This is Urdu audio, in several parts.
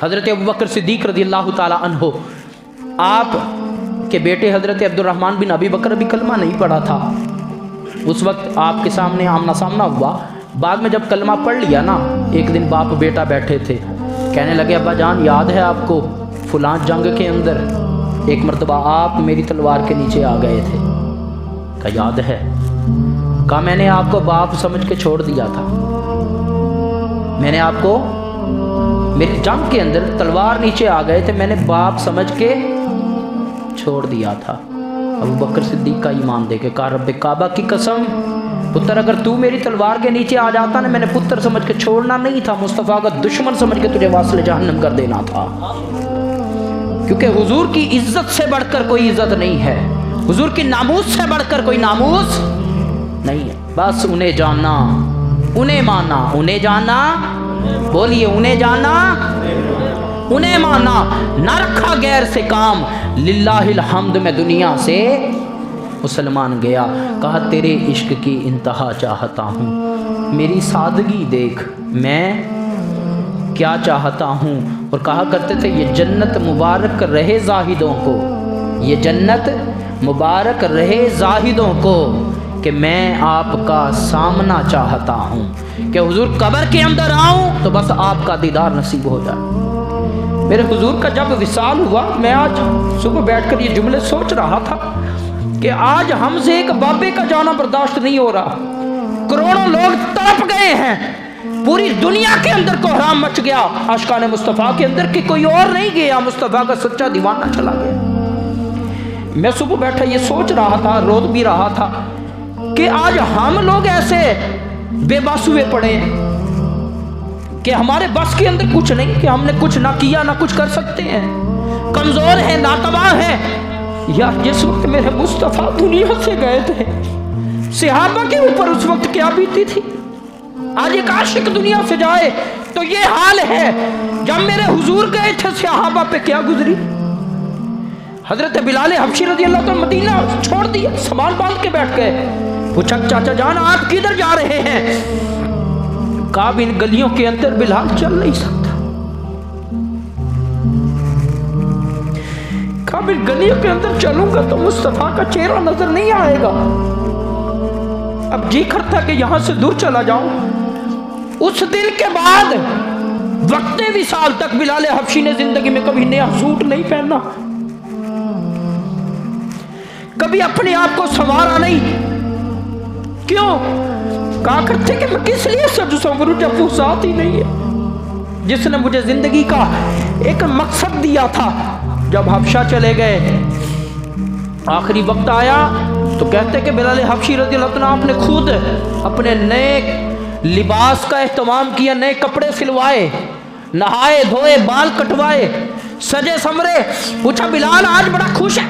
حضرت ابوبکر صدیق رضی اللہ تعالی عنہ آپ کے بیٹے حضرت عبدالرحمن بن ابی بکر بھی کلمہ نہیں پڑھا تھا، اس وقت آپ کے سامنے آمنا سامنا ہوا۔ بعد میں جب کلمہ پڑھ لیا نا، ایک دن باپ بیٹا بیٹھے تھے، کہنے لگے ابا جان یاد ہے آپ کو فلاں جنگ کے اندر ایک مرتبہ آپ میری تلوار کے نیچے آ گئے تھے؟ کہا یاد ہے۔ کہا میں نے آپ کو باپ سمجھ کے چھوڑ دیا تھا، میں نے آپ کو میری جنگ کے اندر تلوار نیچے آ گئے تھے، میں نے باپ سمجھ کے چھوڑ دیا تھا۔ ابو بکر صدیق کا ایمان دے کے کہا رب کعبہ کی قسم پتر اگر تو میری تلوار کے نیچے آ جاتا نا، میں نے پتر سمجھ کے چھوڑنا نہیں تھا، مصطفیٰ کا دشمن سمجھ کے تجھے واصل جہنم کر دینا تھا، کیونکہ حضور کی عزت سے بڑھ کر کوئی عزت نہیں ہے، حضور کی ناموس سے بڑھ کر کوئی ناموس نہیں ہے۔ بس انہیں جاننا، انہیں ماننا، انہیں جاننا، بولیے انہیں جاننا، انہیں ماننا، نہ رکھا غیر سے کام، للہ الحمد میں دنیا سے مسلمان گیا۔ کہا تیرے عشق کی انتہا چاہتا ہوں، میری سادگی دیکھ میں کیا چاہتا ہوں۔ اور کہا کرتے تھے یہ جنت مبارک رہے زاہدوں کو، یہ جنت مبارک رہے زاہدوں کو، کہ میں آپ کا سامنا چاہتا ہوں، کہ حضور قبر کے اندر آؤں تو بس آپ کا دیدار نصیب ہو جائے۔ میرے حضور کا جب وصال ہوا، میں آج صبح بیٹھ کر یہ جملے سوچ رہا تھا کہ آج ہم سے ایک بابے کا جانا برداشت نہیں ہو رہا، کروڑوں لوگ تڑپ گئے ہیں، پوری دنیا کے اندر کوہرام مچ گیا عاشقان مصطفیٰ کے اندر کہ کوئی اور نہیں گیا، مصطفیٰ کا سچا دیوانہ چلا گیا۔ میں صبح بیٹھا یہ سوچ رہا تھا، رو بھی رہا تھا کہ آج ہم لوگ ایسے بے بس ہوئے پڑے ہیں کہ ہمارے بس کے اندر کچھ نہیں، کہ ہم نے کچھ نہ کیا نہ کچھ کر سکتے ہیں، کمزور ہیں، ناتواں ہیں۔ یار جس وقت میرے مصطفیٰ دنیا سے گئے تھے، صحابہ کے اوپر اس وقت کیا بیتی تھی؟ آج ایک عاشق دنیا سے جائے تو یہ حال ہے، جب میرے حضور گئے تھے صحابہ پہ کیا گزری؟ حضرت بلال حبشی رضی اللہ عنہ مدینہ چھوڑ دیا، سامان باندھ کے بیٹھ گئے۔ پوچھا چاچا جان آپ کدھر جا رہے ہیں؟ کہا ان گلیوں کے اندر بلال چل نہیں سکتا، کہا ان گلیوں کے اندر چلوں گا تو مصطفیٰ کا چہرہ نظر نہیں آئے گا، اب جی کرتا کہ یہاں سے دور چلا جاؤں۔ اس دن کے بعد وقت وصال تک بلال حبشی نے زندگی میں کبھی نیا سوٹ نہیں پہنا، کبھی اپنے آپ کو سنوارا نہیں۔ کیوں؟ کہا کرتے کہ میں کس لیے سجو سنوروں جب وہ ذات ہی نہیں ہے جس نے مجھے زندگی کا ایک مقصد دیا تھا۔ جب حبشہ چلے گئے، آخری وقت آیا تو کہتے کہ بلال حبشی رضی اللہ عنہ آپ نے خود اپنے نئے لباس کا اہتمام کیا، نئے کپڑے سلوائے، نہائے دھوئے، بال کٹوائے، سجے سمرے۔ پوچھا بلال آج بڑا خوش ہے،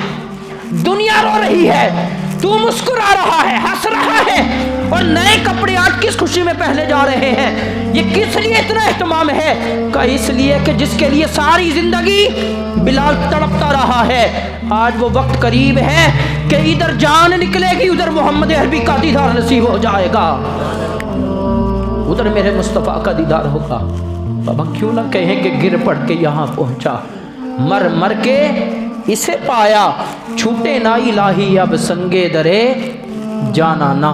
دنیا رو رہی ہے، تو مسکرا رہا ہے، ہنس رہا ہے، اور نئے کپڑے آج کس خوشی میں پہنے جا رہے ہیں؟ یہ کس لیے اتنا اہتمام ہے؟ کہ اس لیے کہ جس کے لیے ساری زندگی بلال تڑپتا رہا ہے، آج وہ وقت قریب ہے کہ ادھر جان نکلے گی، ادھر محمد عربی کا دیدار نصیب ہو جائے گا، ادھر میرے مصطفیٰ کا دیدار ہوگا۔ بابا کیوں نہ کہیں کہ گر پڑ کے یہاں پہنچا، مر مر کے اسے پایا، چھوٹے نہ الہی اب سنگے درے جانا نہ